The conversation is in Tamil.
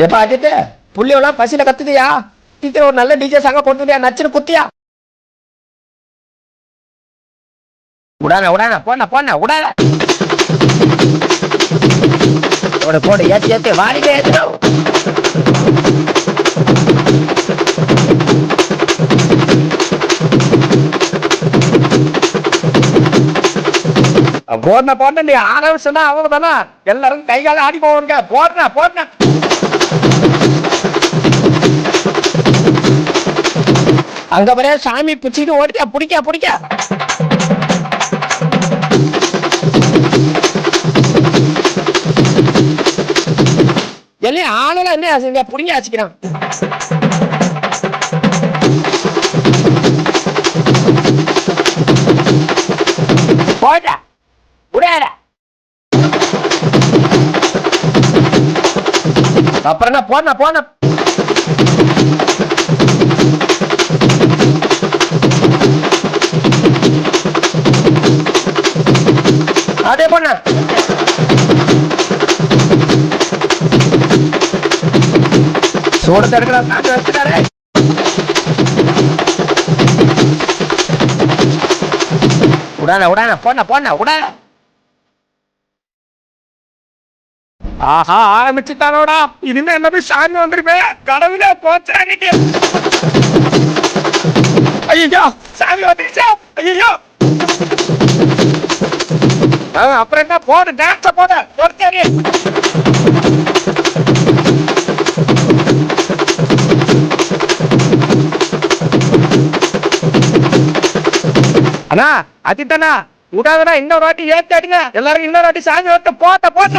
எப்பா அஜித்து புள்ளியெல்லாம் பசியில கத்துதியா? டீச்சர் ஒரு நல்ல டிஜே சாங்க போட்டுதியா? நச்சுன்னு குத்தியா? உடான உடான போன போன உடான போடு போடு ஏத்தி ஏத்தி வாடிக்கே ஏத்துறோம். போடுன போட்ட நீ ஆரம்பிச்சுன்னா அவங்க தானே எல்லாரும் கை கால ஆடி போவாங்க. போடுன போடுன அங்க பாரு சாமி பிடிச்சிட்டு ஓடிக்க பிடிக்க பிடிக்க எல்லாம் ஆளுல என்ன புடிங்க ஆச்சுக்கிறான். போட உடையாட அப்புறம் என்ன போன போன அதே பொண்ண சோடத்தை எடுக்கிற காட்டு வச்சுட்டாரு. உடான உடான போன போன உடான. ஆஹா ஆரம்பிச்சுட்டானோடா. இனிமே என்ன சாமி வந்துருமே. கடவுளே போச்சாங்க. ஐயோ சாமி வந்துருச்சா? ஐயோ அப்புறம் என்ன போடு டான்ஸ போட பொறுத்தேரி. அண்ணா அதித்தண்ணா விடாதண்ணா, இன்னொரு வாட்டி ஏத்தி அடிங்க. எல்லாரும் இன்னொரு வாட்டி சாமி வந்து போட்ட போட்ட